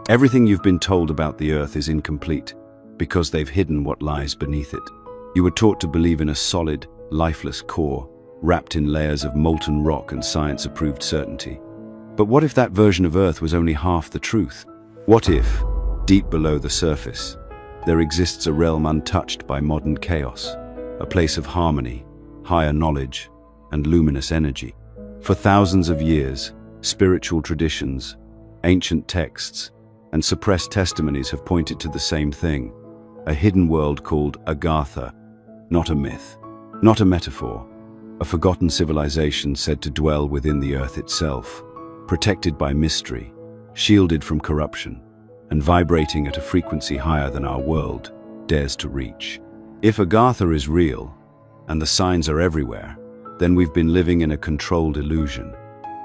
Everything you've been told about the Earth is incomplete because they've hidden what lies beneath it. You were taught to believe in a solid, lifeless core, wrapped in layers of molten rock and science-approved certainty. But what if that version of Earth was only half the truth? What if, deep below the surface, there exists a realm untouched by modern chaos, a place of harmony, higher knowledge, and luminous energy? For thousands of years, spiritual traditions, ancient texts, and suppressed testimonies have pointed to the same thing, a hidden world called Agartha, not a myth, not a metaphor, a forgotten civilization said to dwell within the Earth itself, protected by mystery, shielded from corruption, and vibrating at a frequency higher than our world dares to reach. If Agartha is real, and the signs are everywhere, then we've been living in a controlled illusion,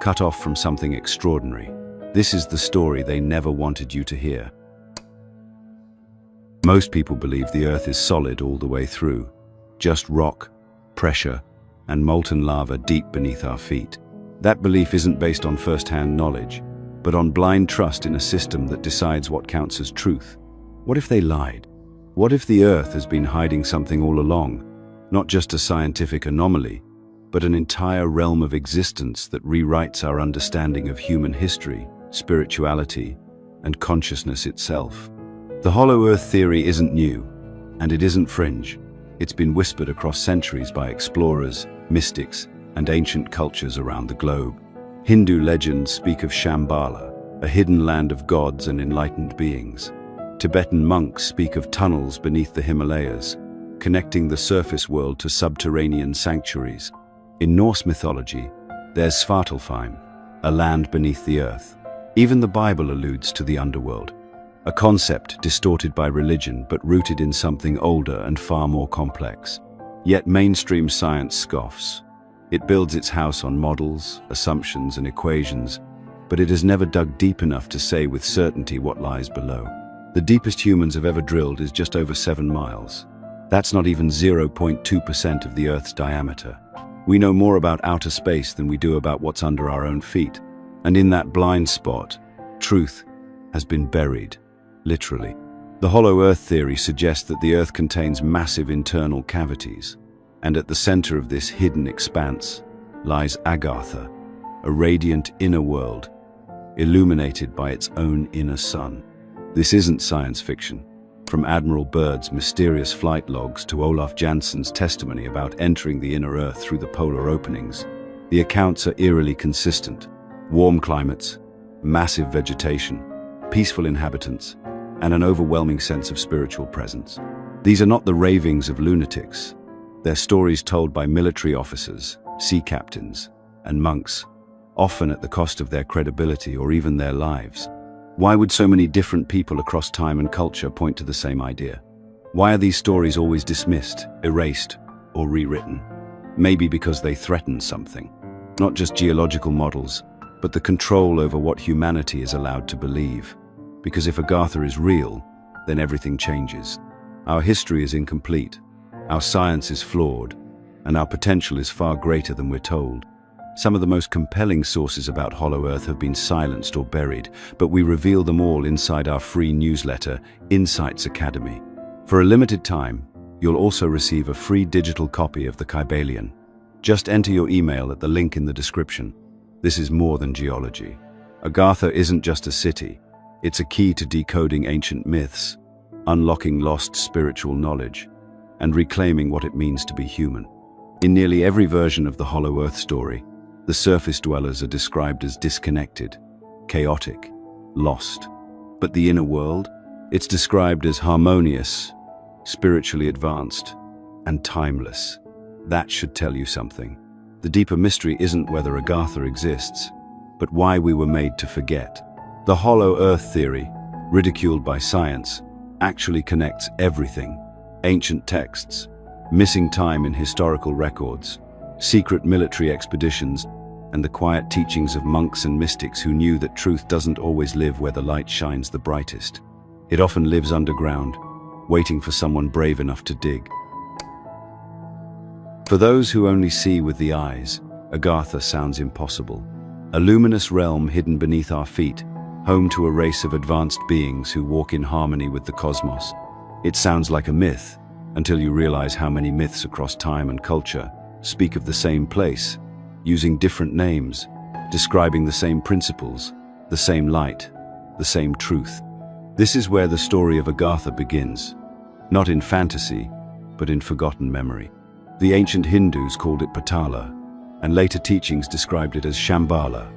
cut off from something extraordinary. This is the story they never wanted you to hear. Most people believe the Earth is solid all the way through, just rock, pressure, and molten lava deep beneath our feet. That belief isn't based on first-hand knowledge, but on blind trust in a system that decides what counts as truth. What if they lied? What if the Earth has been hiding something all along? Not just a scientific anomaly, but an entire realm of existence that rewrites our understanding of human history, spirituality, and consciousness itself. The Hollow Earth theory isn't new, and it isn't fringe. It's been whispered across centuries by explorers, mystics, and ancient cultures around the globe. Hindu legends speak of Shambhala, a hidden land of gods and enlightened beings. Tibetan monks speak of tunnels beneath the Himalayas, connecting the surface world to subterranean sanctuaries. In Norse mythology, there's Svartalfheim, a land beneath the earth. Even the Bible alludes to the underworld, a concept distorted by religion but rooted in something older and far more complex. Yet mainstream science scoffs. It builds its house on models, assumptions, and equations, but it has never dug deep enough to say with certainty what lies below. The deepest humans have ever drilled is just over 7 miles. That's not even 0.2% of the Earth's diameter. We know more about outer space than we do about what's under our own feet. And in that blind spot, truth has been buried, literally. The Hollow Earth theory suggests that the Earth contains massive internal cavities, and at the center of this hidden expanse lies Agartha, a radiant inner world, illuminated by its own inner sun. This isn't science fiction. From Admiral Byrd's mysterious flight logs to Olaf Jansson's testimony about entering the inner Earth through the polar openings, the accounts are eerily consistent. Warm climates, massive vegetation, peaceful inhabitants, and an overwhelming sense of spiritual presence. These are not the ravings of lunatics. They're stories told by military officers, sea captains, and monks, often at the cost of their credibility or even their lives. Why would so many different people across time and culture point to the same idea? Why are these stories always dismissed, erased, or rewritten? Maybe because they threaten something. Not just geological models, but the control over what humanity is allowed to believe. Because if Agartha is real, then everything changes. Our history is incomplete, our science is flawed, and our potential is far greater than we're told. Some of the most compelling sources about Hollow Earth have been silenced or buried, but we reveal them all inside our free newsletter, Insights Academy. For a limited time, you'll also receive a free digital copy of the Kybalion. Just enter your email at the link in the description. This is more than geology. Agartha isn't just a city. It's a key to decoding ancient myths, unlocking lost spiritual knowledge, and reclaiming what it means to be human. In nearly every version of the Hollow Earth story, the surface dwellers are described as disconnected, chaotic, lost. But the inner world? It's described as harmonious, spiritually advanced, and timeless. That should tell you something. The deeper mystery isn't whether Agartha exists, but why we were made to forget. The Hollow Earth theory, ridiculed by science, actually connects everything. Ancient texts, missing time in historical records, secret military expeditions, and the quiet teachings of monks and mystics who knew that truth doesn't always live where the light shines the brightest. It often lives underground, waiting for someone brave enough to dig. For those who only see with the eyes, Agartha sounds impossible. A luminous realm hidden beneath our feet, home to a race of advanced beings who walk in harmony with the cosmos. It sounds like a myth, until you realize how many myths across time and culture speak of the same place, using different names, describing the same principles, the same light, the same truth. This is where the story of Agartha begins, not in fantasy, but in forgotten memory. The ancient Hindus called it Patala, and later teachings described it as Shambhala,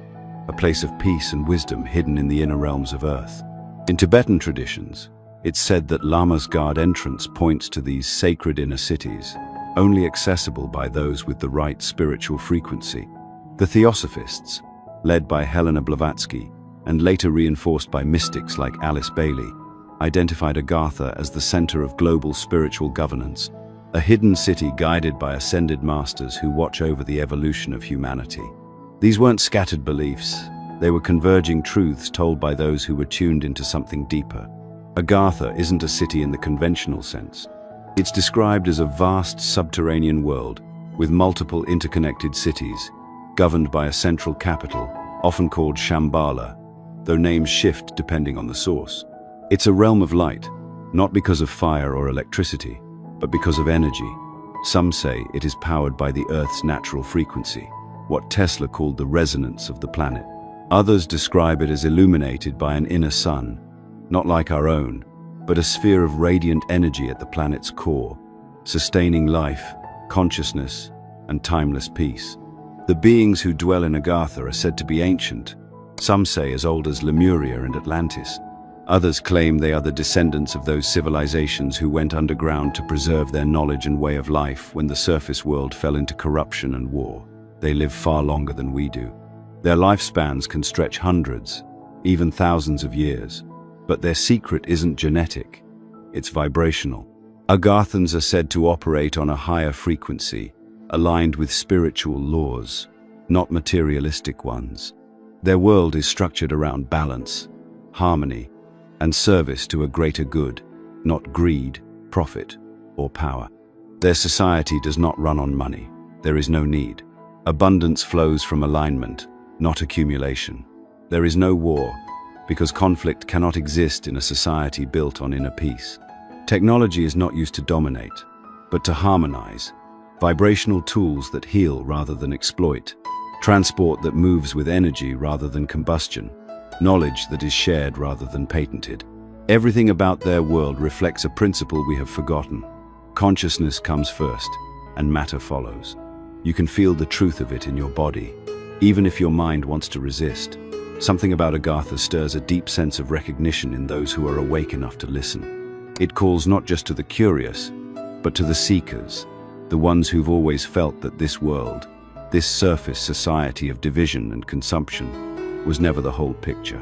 a place of peace and wisdom hidden in the inner realms of earth. In Tibetan traditions, it's said that Lama's guard entrance points to these sacred inner cities, only accessible by those with the right spiritual frequency. The Theosophists, led by Helena Blavatsky, and later reinforced by mystics like Alice Bailey, identified Agartha as the center of global spiritual governance, a hidden city guided by ascended masters who watch over the evolution of humanity. These weren't scattered beliefs, they were converging truths told by those who were tuned into something deeper. Agartha isn't a city in the conventional sense. It's described as a vast subterranean world with multiple interconnected cities, governed by a central capital, often called Shambhala, though names shift depending on the source. It's a realm of light, not because of fire or electricity, but because of energy. Some say it is powered by the Earth's natural frequency, what Tesla called the resonance of the planet. Others describe it as illuminated by an inner sun, not like our own, but a sphere of radiant energy at the planet's core, sustaining life, consciousness, and timeless peace. The beings who dwell in Agartha are said to be ancient, some say as old as Lemuria and Atlantis. Others claim they are the descendants of those civilizations who went underground to preserve their knowledge and way of life when the surface world fell into corruption and war. They live far longer than we do. Their lifespans can stretch hundreds, even thousands of years. But their secret isn't genetic, it's vibrational. Agarthans are said to operate on a higher frequency, aligned with spiritual laws, not materialistic ones. Their world is structured around balance, harmony, and service to a greater good, not greed, profit, or power. Their society does not run on money. There is no need. Abundance flows from alignment, not accumulation. There is no war, because conflict cannot exist in a society built on inner peace. Technology is not used to dominate, but to harmonize. Vibrational tools that heal rather than exploit. Transport that moves with energy rather than combustion. Knowledge that is shared rather than patented. Everything about their world reflects a principle we have forgotten. Consciousness comes first, and matter follows. You can feel the truth of it in your body, even if your mind wants to resist. Something about Agartha stirs a deep sense of recognition in those who are awake enough to listen. It calls not just to the curious, but to the seekers, the ones who've always felt that this world, this surface society of division and consumption, was never the whole picture.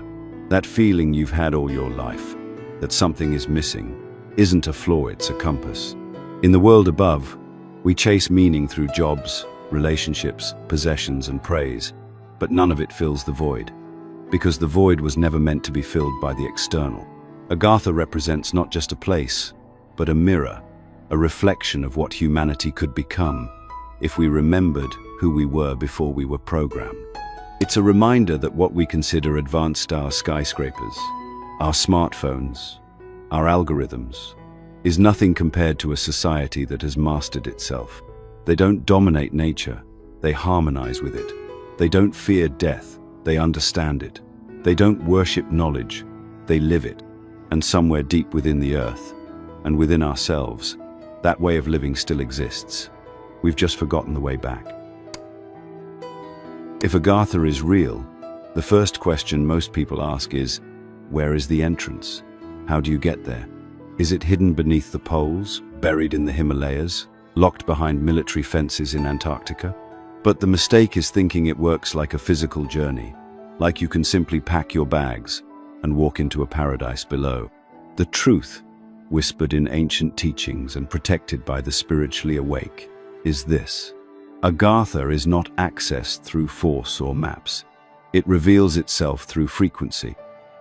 That feeling you've had all your life, that something is missing, isn't a flaw, it's a compass. In the world above, we chase meaning through jobs, relationships, possessions, and praise, but none of it fills the void. Because the void was never meant to be filled by the external. Agartha represents not just a place, but a mirror, a reflection of what humanity could become if we remembered who we were before we were programmed. It's a reminder that what we consider advanced, our skyscrapers, our smartphones, our algorithms, is nothing compared to a society that has mastered itself. They don't dominate nature, they harmonize with it. They don't fear death, they understand it. They don't worship knowledge, they live it. And somewhere deep within the earth, and within ourselves, that way of living still exists. We've just forgotten the way back. If Agartha is real, the first question most people ask is, where is the entrance? How do you get there? Is it hidden beneath the poles, buried in the Himalayas, locked behind military fences in Antarctica? But the mistake is thinking it works like a physical journey, like you can simply pack your bags and walk into a paradise below. The truth, whispered in ancient teachings and protected by the spiritually awake, is this. Agartha is not accessed through force or maps. It reveals itself through frequency.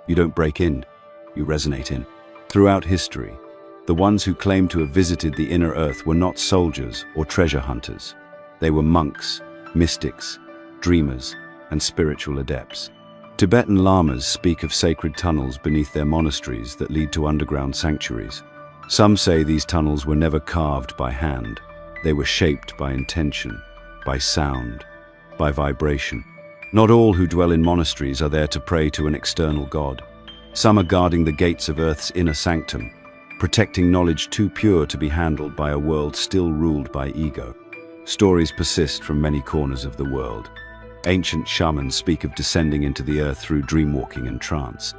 You don't break in, you resonate in. Throughout history, the ones who claimed to have visited the inner earth were not soldiers or treasure hunters. They were monks, mystics, dreamers, and spiritual adepts. Tibetan lamas speak of sacred tunnels beneath their monasteries that lead to underground sanctuaries. Some say these tunnels were never carved by hand. They were shaped by intention, by sound, by vibration. Not all who dwell in monasteries are there to pray to an external god. Some are guarding the gates of Earth's inner sanctum, protecting knowledge too pure to be handled by a world still ruled by ego. Stories persist from many corners of the world. Ancient shamans speak of descending into the earth through dreamwalking and trance.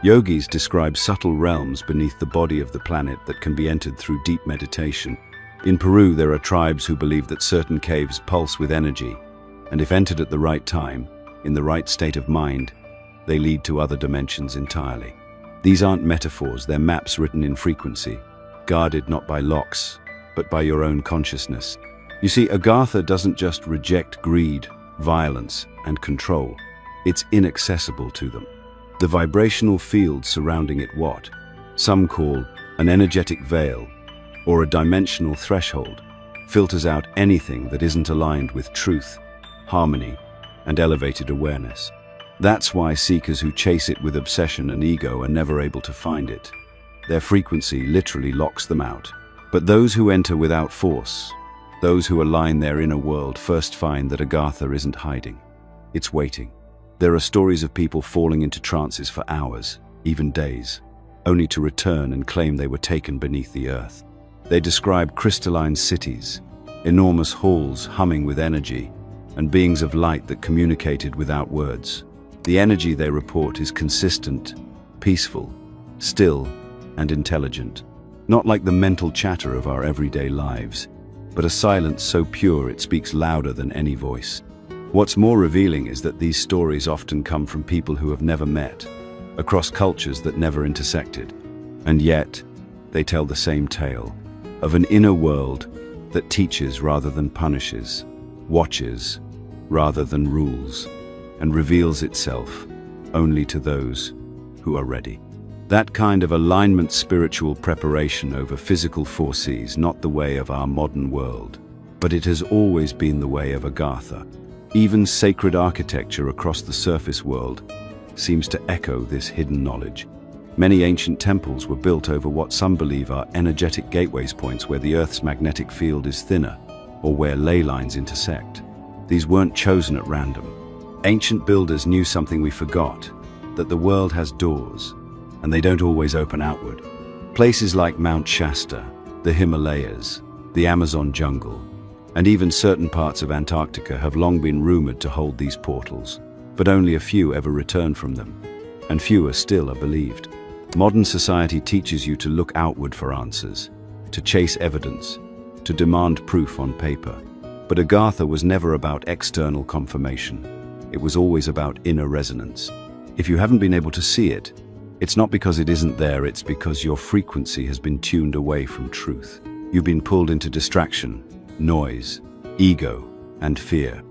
Yogis describe subtle realms beneath the body of the planet that can be entered through deep meditation. In Peru, there are tribes who believe that certain caves pulse with energy, and if entered at the right time, in the right state of mind, they lead to other dimensions entirely. These aren't metaphors, they're maps written in frequency, guarded not by locks, but by your own consciousness. You see, Agartha doesn't just reject greed, violence, and control. It's inaccessible to them. The vibrational field surrounding it, what some call an energetic veil or a dimensional threshold, filters out anything that isn't aligned with truth, harmony, and elevated awareness. That's why seekers who chase it with obsession and ego are never able to find it. Their frequency literally locks them out. But those who enter without force, those who align their inner world, first find that Agartha isn't hiding. It's waiting. There are stories of people falling into trances for hours, even days, only to return and claim they were taken beneath the earth. They describe crystalline cities, enormous halls humming with energy, and beings of light that communicated without words. The energy they report is consistent, peaceful, still, and intelligent. Not like the mental chatter of our everyday lives, but a silence so pure it speaks louder than any voice. What's more revealing is that these stories often come from people who have never met, across cultures that never intersected. And yet, they tell the same tale, of an inner world that teaches rather than punishes, watches rather than rules, and reveals itself only to those who are ready. That kind of alignment, spiritual preparation over physical foresees not the way of our modern world, but it has always been the way of Agartha. Even sacred architecture across the surface world seems to echo this hidden knowledge. Many ancient temples were built over what some believe are energetic gateways, points where the Earth's magnetic field is thinner, or where ley lines intersect. These weren't chosen at random. Ancient builders knew something we forgot, that the world has doors, and they don't always open outward. Places like Mount Shasta, the Himalayas, the Amazon jungle, and even certain parts of Antarctica have long been rumored to hold these portals, but only a few ever return from them, and fewer still are believed. Modern society teaches you to look outward for answers, to chase evidence, to demand proof on paper. But Agartha was never about external confirmation. It was always about inner resonance. If you haven't been able to see it, it's not because it isn't there, it's because your frequency has been tuned away from truth. You've been pulled into distraction, noise, ego, and fear.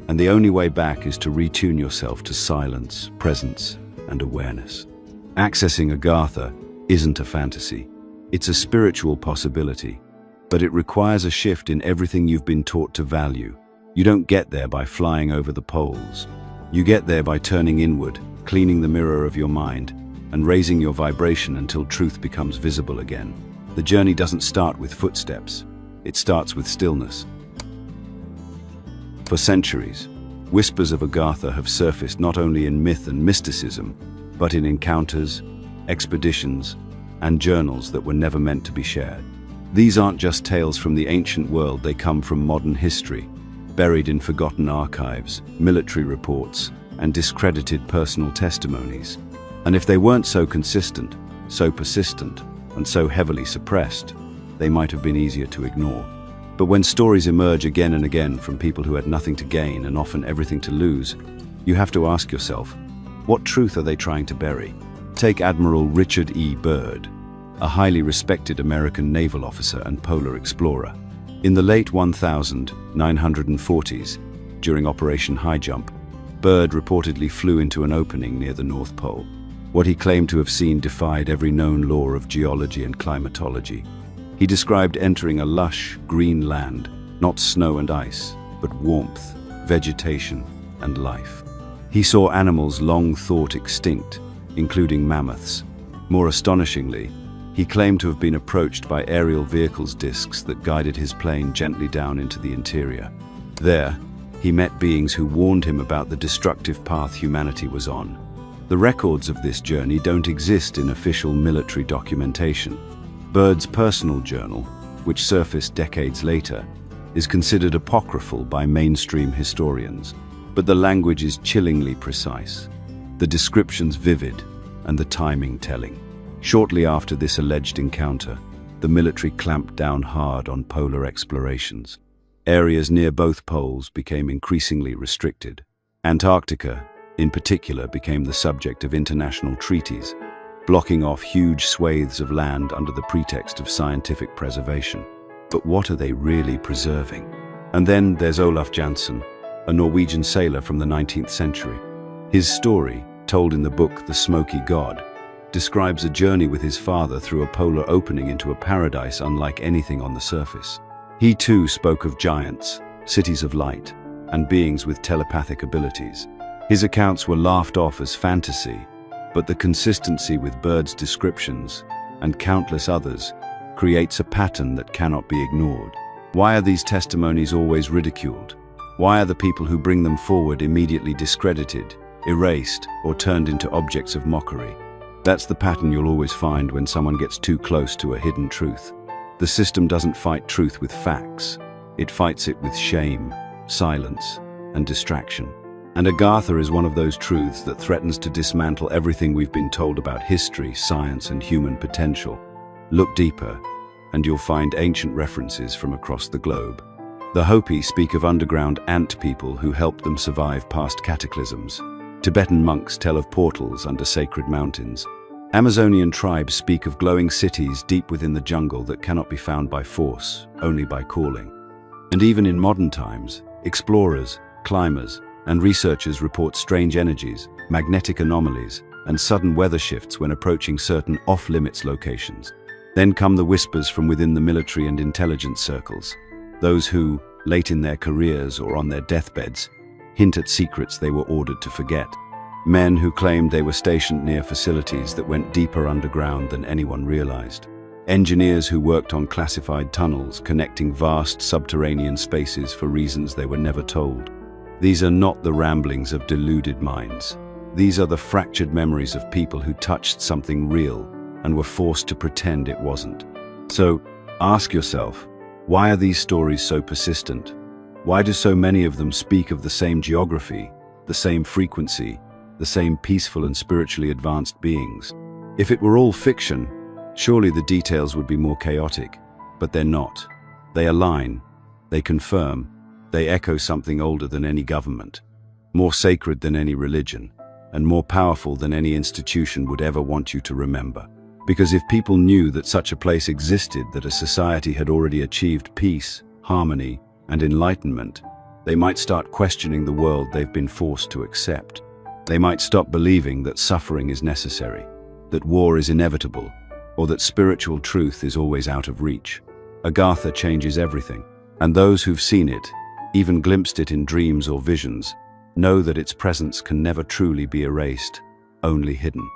And the only way back is to retune yourself to silence, presence, and awareness. Accessing Agartha isn't a fantasy. It's a spiritual possibility, but it requires a shift in everything you've been taught to value. You don't get there by flying over the poles. You get there by turning inward, cleaning the mirror of your mind, and raising your vibration until truth becomes visible again. The journey doesn't start with footsteps. It starts with stillness. For centuries, whispers of Agartha have surfaced not only in myth and mysticism, but in encounters, expeditions, and journals that were never meant to be shared. These aren't just tales from the ancient world, they come from modern history, buried in forgotten archives, military reports, and discredited personal testimonies. And if they weren't so consistent, so persistent, and so heavily suppressed, they might have been easier to ignore. But when stories emerge again and again from people who had nothing to gain and often everything to lose, you have to ask yourself, what truth are they trying to bury? Take Admiral Richard E. Byrd, a highly respected American naval officer and polar explorer. In the late 1940s, during Operation High Jump, Byrd reportedly flew into an opening near the North Pole. What he claimed to have seen defied every known law of geology and climatology. He described entering a lush, green land, not snow and ice, but warmth, vegetation, and life. He saw animals long thought extinct, including mammoths. More astonishingly, he claimed to have been approached by aerial vehicles' discs that guided his plane gently down into the interior. There, he met beings who warned him about the destructive path humanity was on. The records of this journey don't exist in official military documentation. Byrd's personal journal, which surfaced decades later, is considered apocryphal by mainstream historians, but the language is chillingly precise, the descriptions vivid, and the timing telling. Shortly after this alleged encounter, the military clamped down hard on polar explorations. Areas near both poles became increasingly restricted. Antarctica, in particular, became the subject of international treaties, blocking off huge swathes of land under the pretext of scientific preservation. But what are they really preserving? And then there's Olaf Jansen, a Norwegian sailor from the 19th century. His story, told in the book The Smoky God, describes a journey with his father through a polar opening into a paradise unlike anything on the surface. He too spoke of giants, cities of light, and beings with telepathic abilities. His accounts were laughed off as fantasy, but the consistency with Byrd's descriptions, and countless others, creates a pattern that cannot be ignored. Why are these testimonies always ridiculed? Why are the people who bring them forward immediately discredited, erased, or turned into objects of mockery? That's the pattern you'll always find when someone gets too close to a hidden truth. The system doesn't fight truth with facts. It fights it with shame, silence, and distraction. And Agartha is one of those truths that threatens to dismantle everything we've been told about history, science, and human potential. Look deeper, and you'll find ancient references from across the globe. The Hopi speak of underground ant people who helped them survive past cataclysms. Tibetan monks tell of portals under sacred mountains. Amazonian tribes speak of glowing cities deep within the jungle that cannot be found by force, only by calling. And even in modern times, explorers, climbers, and researchers report strange energies, magnetic anomalies, and sudden weather shifts when approaching certain off-limits locations. Then come the whispers from within the military and intelligence circles, those who, late in their careers or on their deathbeds, hint at secrets they were ordered to forget. Men who claimed they were stationed near facilities that went deeper underground than anyone realized. Engineers who worked on classified tunnels connecting vast subterranean spaces for reasons they were never told. These are not the ramblings of deluded minds. These are the fractured memories of people who touched something real and were forced to pretend it wasn't. So, ask yourself, why are these stories so persistent? Why do so many of them speak of the same geography, the same frequency, the same peaceful and spiritually advanced beings? If it were all fiction, surely the details would be more chaotic, but they're not. They align, they confirm, they echo something older than any government, more sacred than any religion, and more powerful than any institution would ever want you to remember. Because if people knew that such a place existed, that a society had already achieved peace, harmony, and enlightenment, they might start questioning the world they've been forced to accept. They might stop believing that suffering is necessary, that war is inevitable, or that spiritual truth is always out of reach. Agartha changes everything, and those who've seen it, even glimpsed it in dreams or visions, know that its presence can never truly be erased, only hidden.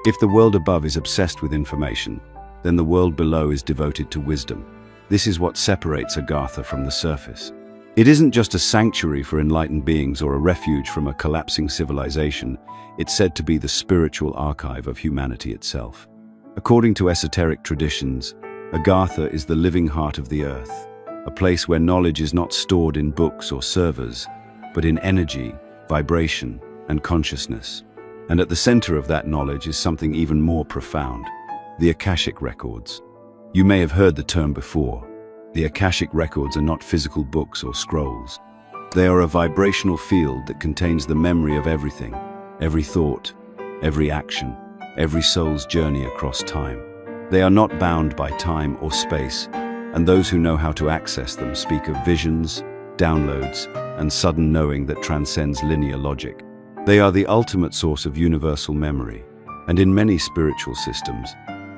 If the world above is obsessed with information, then the world below is devoted to wisdom. This is what separates Agartha from the surface. It isn't just a sanctuary for enlightened beings or a refuge from a collapsing civilization. It's said to be the spiritual archive of humanity itself. According to esoteric traditions, Agartha is the living heart of the earth, a place where knowledge is not stored in books or servers, but in energy, vibration, and consciousness. And at the center of that knowledge is something even more profound: the Akashic records. You may have heard the term before. The Akashic records are not physical books or scrolls. They are a vibrational field that contains the memory of everything, every thought, every action, every soul's journey across time. They are not bound by time or space, and those who know how to access them speak of visions, downloads, and sudden knowing that transcends linear logic. They are the ultimate source of universal memory, and in many spiritual systems,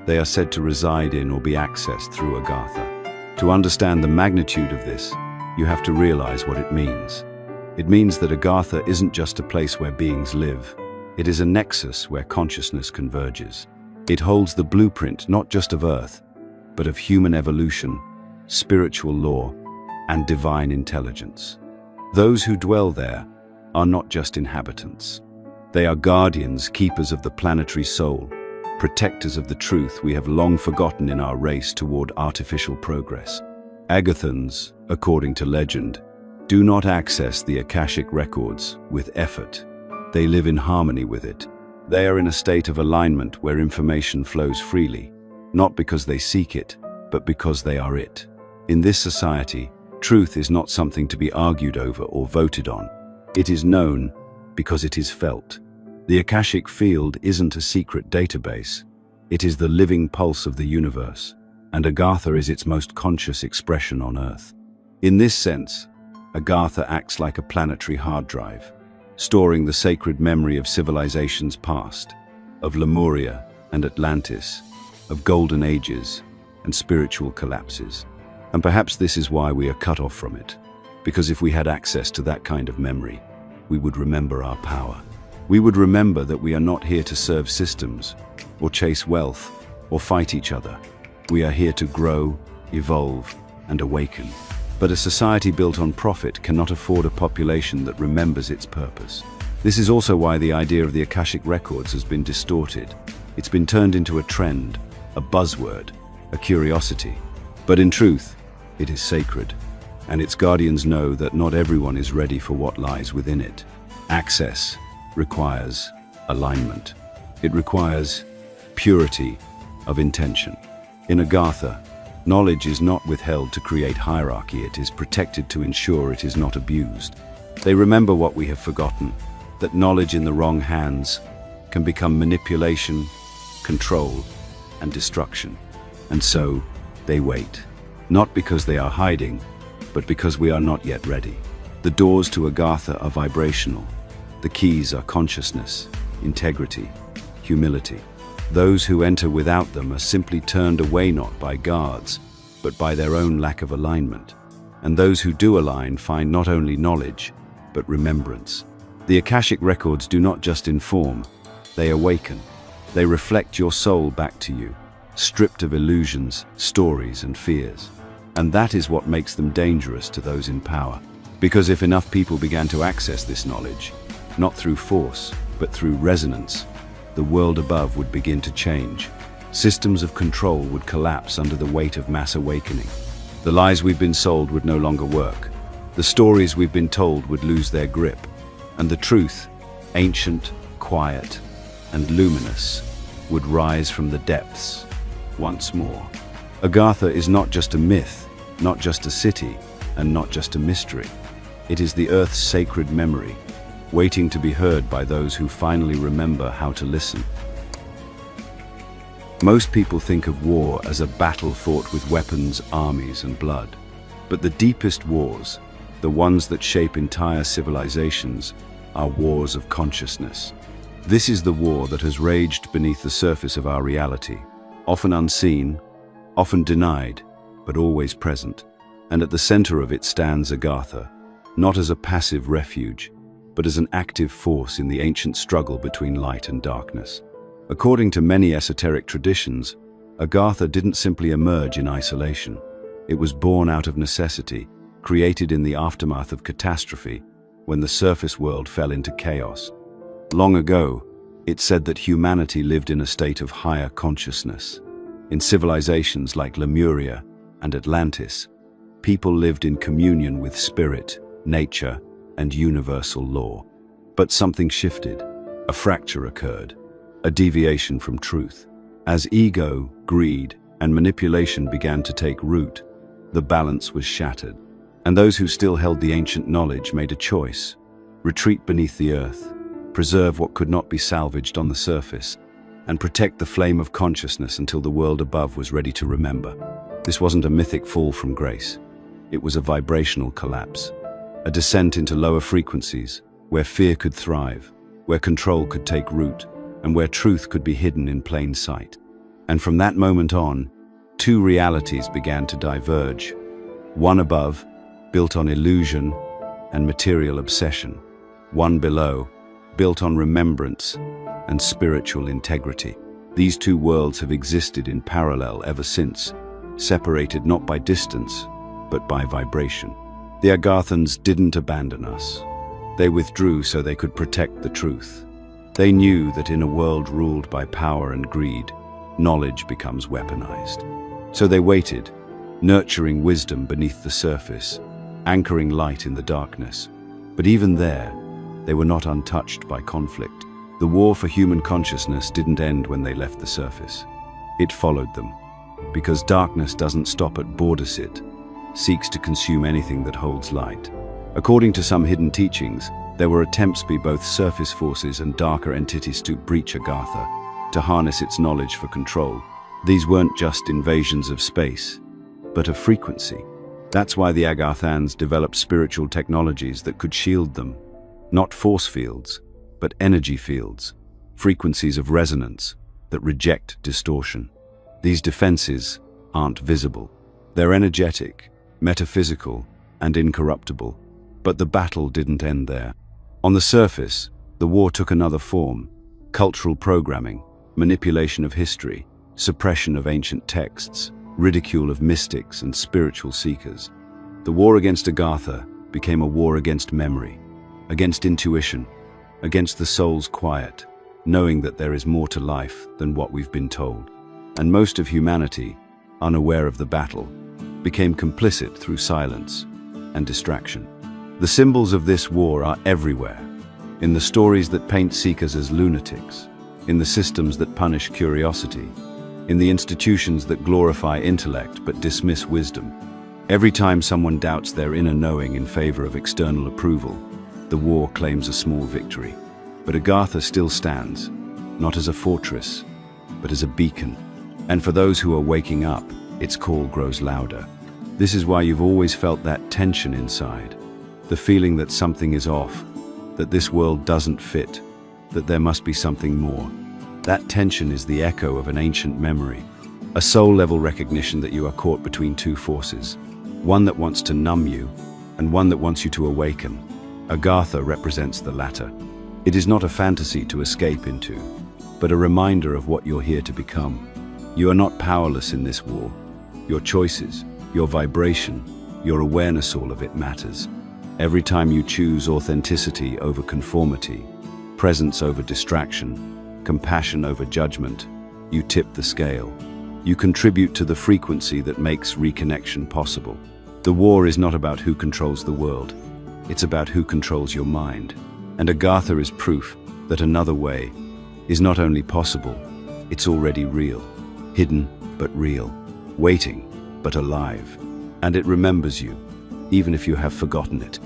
they are said to reside in or be accessed through Agartha. To understand the magnitude of this, you have to realize what it means. It means that Agartha isn't just a place where beings live. It is a nexus where consciousness converges. It holds the blueprint not just of Earth, but of human evolution, spiritual law, and divine intelligence. Those who dwell there are not just inhabitants. They are guardians, keepers of the planetary soul, protectors of the truth we have long forgotten in our race toward artificial progress. Agarthans, according to legend, do not access the Akashic records with effort. They live in harmony with it. They are in a state of alignment where information flows freely, not because they seek it, but because they are it. In this society, truth is not something to be argued over or voted on. It is known because it is felt. The Akashic field isn't a secret database. It is the living pulse of the universe, and Agartha is its most conscious expression on Earth. In this sense, Agartha acts like a planetary hard drive, storing the sacred memory of civilizations past, of Lemuria and Atlantis, of golden ages and spiritual collapses. And perhaps this is why we are cut off from it, because if we had access to that kind of memory, we would remember our power. We would remember that we are not here to serve systems, or chase wealth, or fight each other. We are here to grow, evolve, and awaken. But a society built on profit cannot afford a population that remembers its purpose. This is also why the idea of the Akashic records has been distorted. It's been turned into a trend, a buzzword, a curiosity. But in truth, it is sacred, and its guardians know that not everyone is ready for what lies within it. Access requires alignment. It requires purity of intention. In Agartha, knowledge is not withheld to create hierarchy, it is protected to ensure it is not abused. They remember what we have forgotten, that knowledge in the wrong hands can become manipulation, control, and destruction. And so, they wait. Not because they are hiding, but because we are not yet ready. The doors to Agartha are vibrational. The keys are consciousness, integrity, humility. Those who enter without them are simply turned away not by guards, but by their own lack of alignment. And those who do align find not only knowledge, but remembrance. The Akashic records do not just inform, they awaken. They reflect your soul back to you, stripped of illusions, stories, and fears. And that is what makes them dangerous to those in power. Because if enough people began to access this knowledge, not through force, but through resonance, the world above would begin to change. Systems of control would collapse under the weight of mass awakening. The lies we've been sold would no longer work. The stories we've been told would lose their grip. And the truth, ancient, quiet, and luminous, would rise from the depths once more. Agartha is not just a myth, not just a city, and not just a mystery. It is the Earth's sacred memory, waiting to be heard by those who finally remember how to listen. Most people think of war as a battle fought with weapons, armies, and blood. But the deepest wars, the ones that shape entire civilizations, are wars of consciousness. This is the war that has raged beneath the surface of our reality, often unseen, often denied, but always present. And at the center of it stands Agartha, not as a passive refuge, but as an active force in the ancient struggle between light and darkness. According to many esoteric traditions, Agartha didn't simply emerge in isolation. It was born out of necessity, created in the aftermath of catastrophe, when the surface world fell into chaos. Long ago, it said that humanity lived in a state of higher consciousness. In civilizations like Lemuria and Atlantis, people lived in communion with spirit, nature, and universal law. But something shifted. A fracture occurred, a deviation from truth. As ego, greed, and manipulation began to take root, the balance was shattered. And those who still held the ancient knowledge made a choice: retreat beneath the earth, preserve what could not be salvaged on the surface, and protect the flame of consciousness until the world above was ready to remember. This wasn't a mythic fall from grace. It was a vibrational collapse, a descent into lower frequencies, where fear could thrive, where control could take root, and where truth could be hidden in plain sight. And from that moment on, two realities began to diverge, one above built on illusion and material obsession. One below, built on remembrance and spiritual integrity. These two worlds have existed in parallel ever since, separated not by distance, but by vibration. The Agarthans didn't abandon us. They withdrew so they could protect the truth. They knew that in a world ruled by power and greed, knowledge becomes weaponized. So they waited, nurturing wisdom beneath the surface, anchoring light in the darkness. But even there, they were not untouched by conflict. The war for human consciousness didn't end when they left the surface. It followed them, because darkness doesn't stop at borders, it seeks to consume anything that holds light. According to some hidden teachings, there were attempts by both surface forces and darker entities to breach Agartha, to harness its knowledge for control. These weren't just invasions of space, but of frequency. That's why the Agarthans developed spiritual technologies that could shield them. Not force fields, but energy fields, frequencies of resonance that reject distortion. These defenses aren't visible. They're energetic, metaphysical, and incorruptible. But the battle didn't end there. On the surface, the war took another form: cultural programming, manipulation of history, suppression of ancient texts, ridicule of mystics and spiritual seekers. The war against Agartha became a war against memory, against intuition, against the soul's quiet, knowing that there is more to life than what we've been told. And most of humanity, unaware of the battle, became complicit through silence and distraction. The symbols of this war are everywhere, in the stories that paint seekers as lunatics, in the systems that punish curiosity, in the institutions that glorify intellect but dismiss wisdom. Every time someone doubts their inner knowing in favor of external approval, the war claims a small victory. But Agartha still stands, not as a fortress, but as a beacon. And for those who are waking up, its call grows louder. This is why you've always felt that tension inside, the feeling that something is off, that this world doesn't fit, that there must be something more. That tension is the echo of an ancient memory, a soul-level recognition that you are caught between two forces, one that wants to numb you and one that wants you to awaken. Agartha represents the latter. It is not a fantasy to escape into, but a reminder of what you're here to become. You are not powerless in this war. Your choices, your vibration, your awareness, all of it matters. Every time you choose authenticity over conformity, presence over distraction, compassion over judgment, you tip the scale. You contribute to the frequency that makes reconnection possible. The war is not about who controls the world. It's about who controls your mind. And Agartha is proof that another way is not only possible, it's already real. Hidden but real. Waiting but alive. And it remembers you, even if you have forgotten it.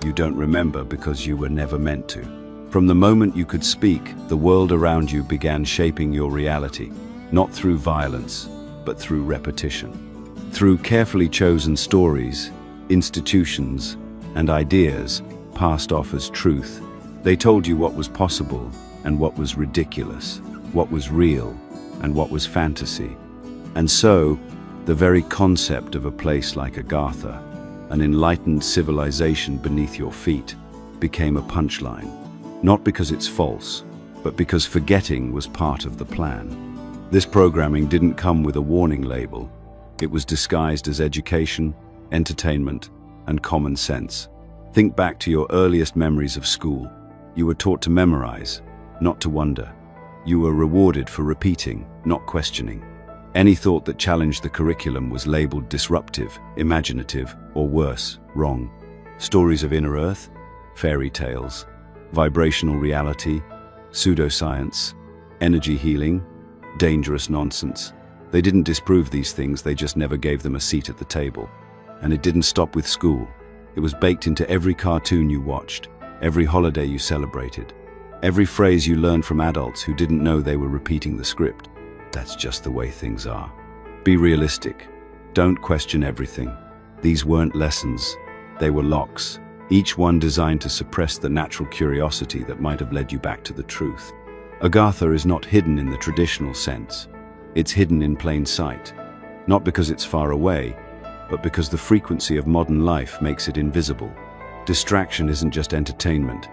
You don't remember because you were never meant to. From the moment you could speak, the world around you began shaping your reality, not through violence, but through repetition. Through carefully chosen stories, institutions, and ideas passed off as truth, they told you what was possible and what was ridiculous, what was real and what was fantasy. And so, the very concept of a place like Agartha, an enlightened civilization beneath your feet, became a punchline. Not because it's false, but because forgetting was part of the plan. This programming didn't come with a warning label. It was disguised as education, entertainment, and common sense. Think back to your earliest memories of school. You were taught to memorize, not to wonder. You were rewarded for repeating, not questioning. Any thought that challenged the curriculum was labeled disruptive, imaginative, or worse, wrong. Stories of inner earth, fairy tales, vibrational reality, pseudoscience, energy healing, dangerous nonsense. They didn't disprove these things, they just never gave them a seat at the table. And it didn't stop with school. It was baked into every cartoon you watched, every holiday you celebrated, every phrase you learned from adults who didn't know they were repeating the script. That's just the way things are. Be realistic. Don't question everything. These weren't lessons. They were locks, each one designed to suppress the natural curiosity that might have led you back to the truth. Agartha is not hidden in the traditional sense. It's hidden in plain sight. Not because it's far away, but because the frequency of modern life makes it invisible. Distraction isn't just entertainment,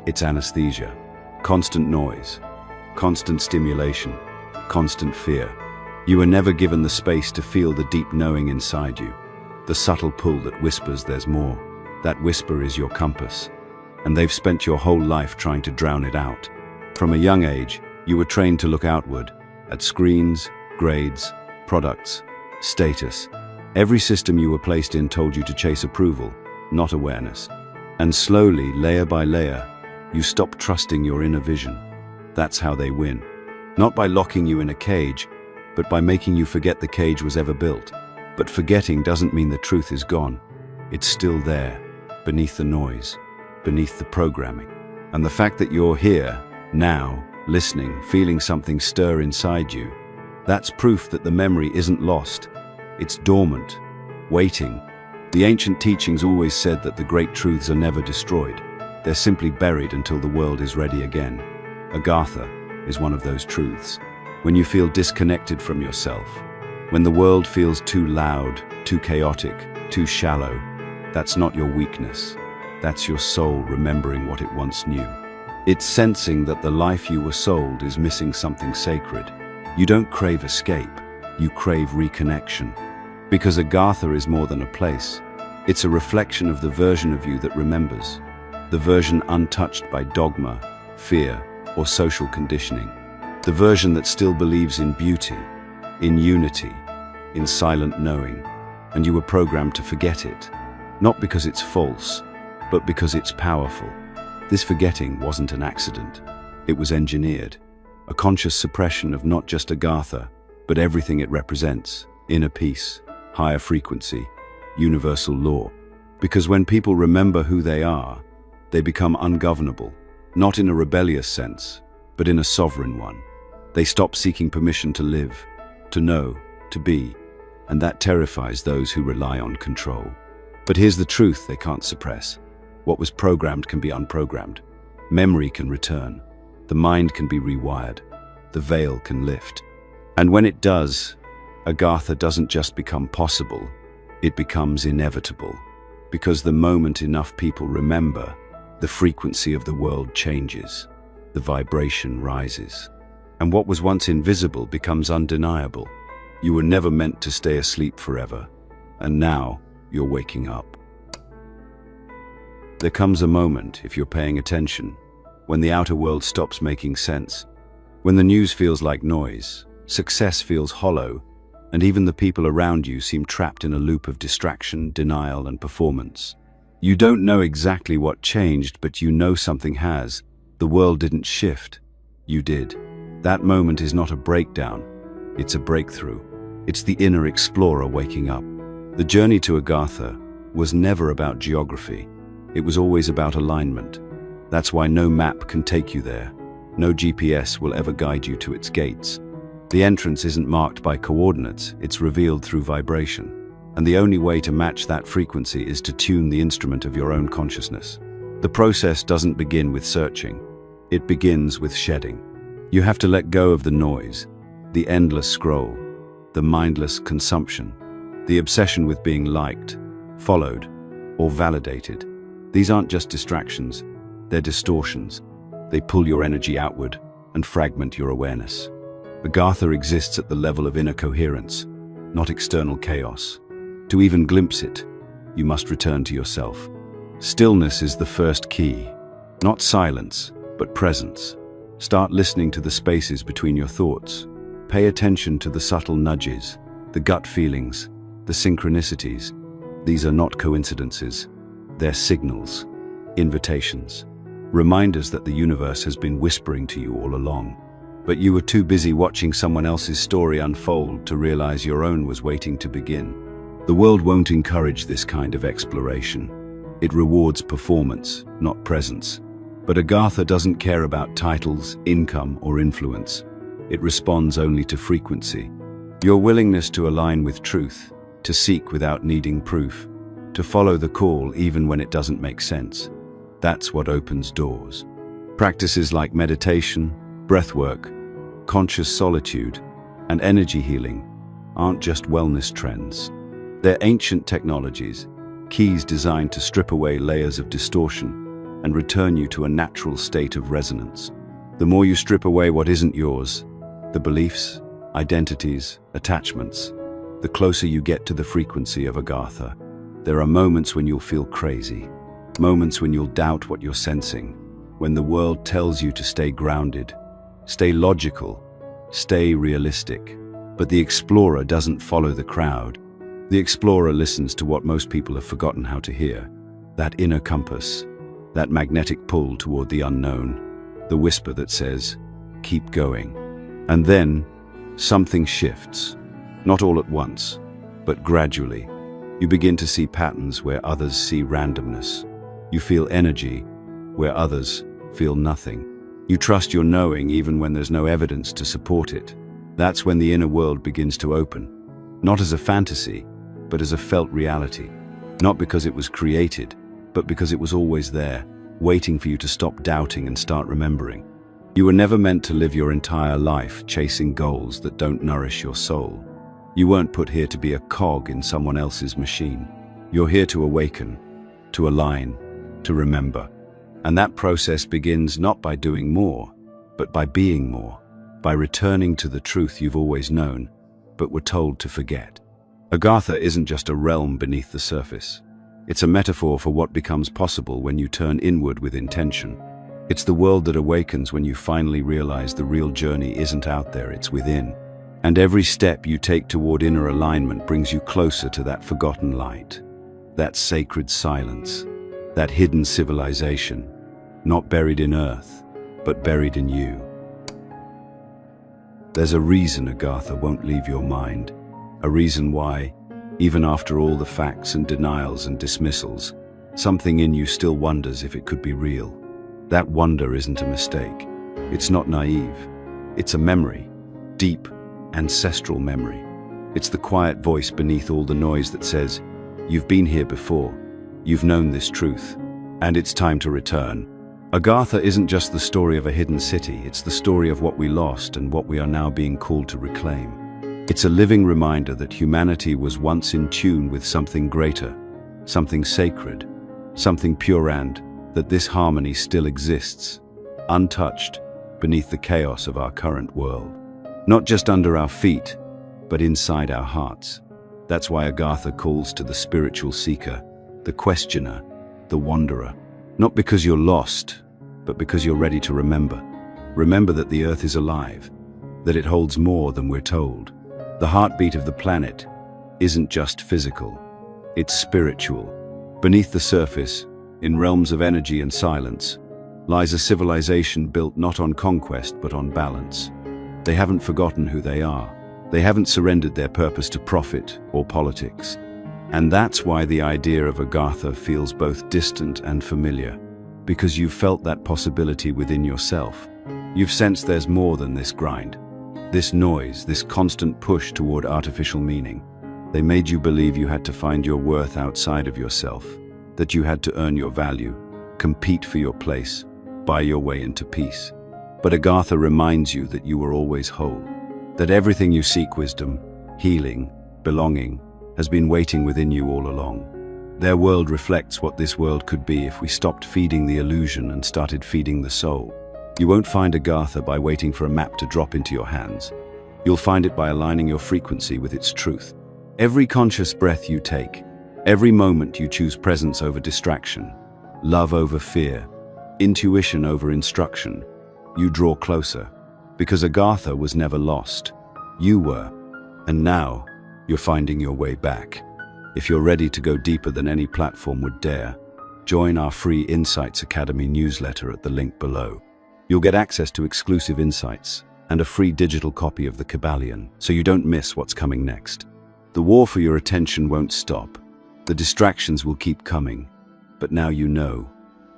it's anesthesia. Constant noise, constant stimulation, constant fear. You are never given the space to feel the deep knowing inside you, the subtle pull that whispers there's more. That whisper is your compass, and they've spent your whole life trying to drown it out. From a young age, you were trained to look outward, at screens, grades, products, status. Every system you were placed in told you to chase approval, not awareness. And slowly, layer by layer, you stopped trusting your inner vision. That's how they win. Not by locking you in a cage, but by making you forget the cage was ever built. But forgetting doesn't mean the truth is gone. It's still there, beneath the noise, beneath the programming. And the fact that you're here, now, listening, feeling something stir inside you, that's proof that the memory isn't lost. It's dormant, waiting. The ancient teachings always said that the great truths are never destroyed. They're simply buried until the world is ready again. Agartha is one of those truths. When you feel disconnected from yourself, when the world feels too loud, too chaotic, too shallow, that's not your weakness. That's your soul remembering what it once knew. It's sensing that the life you were sold is missing something sacred. You don't crave escape, you crave reconnection. Because Agartha is more than a place. It's a reflection of the version of you that remembers. The version untouched by dogma, fear, or social conditioning. The version that still believes in beauty, in unity, in silent knowing. And you were programmed to forget it. Not because it's false, but because it's powerful. This forgetting wasn't an accident. It was engineered. A conscious suppression of not just Agartha, but everything it represents. Inner peace, higher frequency, universal law. Because when people remember who they are, they become ungovernable, not in a rebellious sense, but in a sovereign one. They stop seeking permission to live, to know, to be, and that terrifies those who rely on control. But here's the truth they can't suppress. What was programmed can be unprogrammed. Memory can return. The mind can be rewired. The veil can lift. And when it does, Agartha doesn't just become possible, it becomes inevitable. Because the moment enough people remember, the frequency of the world changes. The vibration rises. And what was once invisible becomes undeniable. You were never meant to stay asleep forever. And now, you're waking up. There comes a moment, if you're paying attention, when the outer world stops making sense. When the news feels like noise, success feels hollow, and even the people around you seem trapped in a loop of distraction, denial, and performance. You don't know exactly what changed, but you know something has. The world didn't shift. You did. That moment is not a breakdown. It's a breakthrough. It's the inner explorer waking up. The journey to Agartha was never about geography. It was always about alignment. That's why no map can take you there. No GPS will ever guide you to its gates. The entrance isn't marked by coordinates, it's revealed through vibration. And the only way to match that frequency is to tune the instrument of your own consciousness. The process doesn't begin with searching. It begins with shedding. You have to let go of the noise, the endless scroll, the mindless consumption, the obsession with being liked, followed, or validated. These aren't just distractions, they're distortions. They pull your energy outward and fragment your awareness. Agartha exists at the level of inner coherence, not external chaos. To even glimpse it, you must return to yourself. Stillness is the first key. Not silence, but presence. Start listening to the spaces between your thoughts. Pay attention to the subtle nudges, the gut feelings, the synchronicities. These are not coincidences. They're signals, invitations, reminders that the universe has been whispering to you all along. But you were too busy watching someone else's story unfold to realize your own was waiting to begin. The world won't encourage this kind of exploration. It rewards performance, not presence. But Agartha doesn't care about titles, income, or influence. It responds only to frequency. Your willingness to align with truth, to seek without needing proof, to follow the call even when it doesn't make sense. That's what opens doors. Practices like meditation, breathwork, conscious solitude, and energy healing aren't just wellness trends. They're ancient technologies, keys designed to strip away layers of distortion and return you to a natural state of resonance. The more you strip away what isn't yours, the beliefs, identities, attachments, the closer you get to the frequency of Agartha. There are moments when you'll feel crazy, moments when you'll doubt what you're sensing, when the world tells you to stay grounded, stay logical, stay realistic. But the explorer doesn't follow the crowd. The explorer listens to what most people have forgotten how to hear. That inner compass, that magnetic pull toward the unknown, the whisper that says, keep going. And then, something shifts. Not all at once, but gradually. You begin to see patterns where others see randomness. You feel energy where others feel nothing. You trust your knowing even when there's no evidence to support it. That's when the inner world begins to open. Not as a fantasy, but as a felt reality. Not because it was created, but because it was always there, waiting for you to stop doubting and start remembering. You were never meant to live your entire life chasing goals that don't nourish your soul. You weren't put here to be a cog in someone else's machine. You're here to awaken, to align, to remember. And that process begins not by doing more, but by being more, by returning to the truth you've always known, but were told to forget. Agartha isn't just a realm beneath the surface. It's a metaphor for what becomes possible when you turn inward with intention. It's the world that awakens when you finally realize the real journey isn't out there, it's within. And every step you take toward inner alignment brings you closer to that forgotten light, that sacred silence, that hidden civilization, not buried in earth, but buried in you. There's a reason Agartha won't leave your mind, a reason why, even after all the facts and denials and dismissals, something in you still wonders if it could be real. That wonder isn't a mistake. It's not naive. It's a memory, deep, ancestral memory. It's the quiet voice beneath all the noise that says, you've been here before, you've known this truth, and it's time to return. Agartha isn't just the story of a hidden city, it's the story of what we lost and what we are now being called to reclaim. It's a living reminder that humanity was once in tune with something greater, something sacred, something pure, and that this harmony still exists, untouched, beneath the chaos of our current world. Not just under our feet, but inside our hearts. That's why Agartha calls to the spiritual seeker, the questioner, the wanderer. Not because you're lost, but because you're ready to remember. Remember that the earth is alive, that it holds more than we're told. The heartbeat of the planet isn't just physical, it's spiritual. Beneath the surface, in realms of energy and silence, lies a civilization built not on conquest but on balance. They haven't forgotten who they are. They haven't surrendered their purpose to profit or politics. And that's why the idea of Agartha feels both distant and familiar, because you've felt that possibility within yourself. You've sensed there's more than this grind, this noise, this constant push toward artificial meaning. They made you believe you had to find your worth outside of yourself, that you had to earn your value, compete for your place, buy your way into peace. But Agartha reminds you that you were always whole, that everything you seek, wisdom, healing, belonging, has been waiting within you all along. Their world reflects what this world could be if we stopped feeding the illusion and started feeding the soul. You won't find Agartha by waiting for a map to drop into your hands. You'll find it by aligning your frequency with its truth. Every conscious breath you take, every moment you choose presence over distraction, love over fear, intuition over instruction, you draw closer. Because Agartha was never lost. You were. And now, you're finding your way back. If you're ready to go deeper than any platform would dare, join our free Insights Academy newsletter at the link below. You'll get access to exclusive insights and a free digital copy of the Kabbalion, so you don't miss what's coming next. The war for your attention won't stop. The distractions will keep coming. But now you know.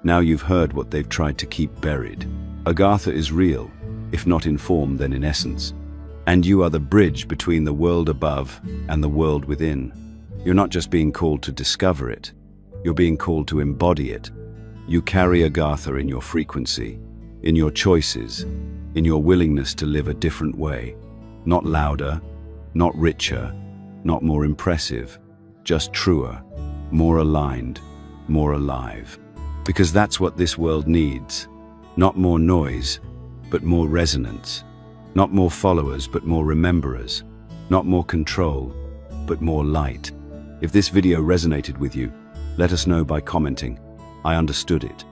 Now you've heard what they've tried to keep buried. Agartha is real, if not in form, then in essence. And you are the bridge between the world above and the world within. You're not just being called to discover it, you're being called to embody it. You carry Agartha in your frequency, in your choices, in your willingness to live a different way. Not louder, not richer, not more impressive, just truer, more aligned, more alive. Because that's what this world needs. Not more noise, but more resonance. Not more followers, but more rememberers. Not more control, but more light. If this video resonated with you, let us know by commenting. I understood it.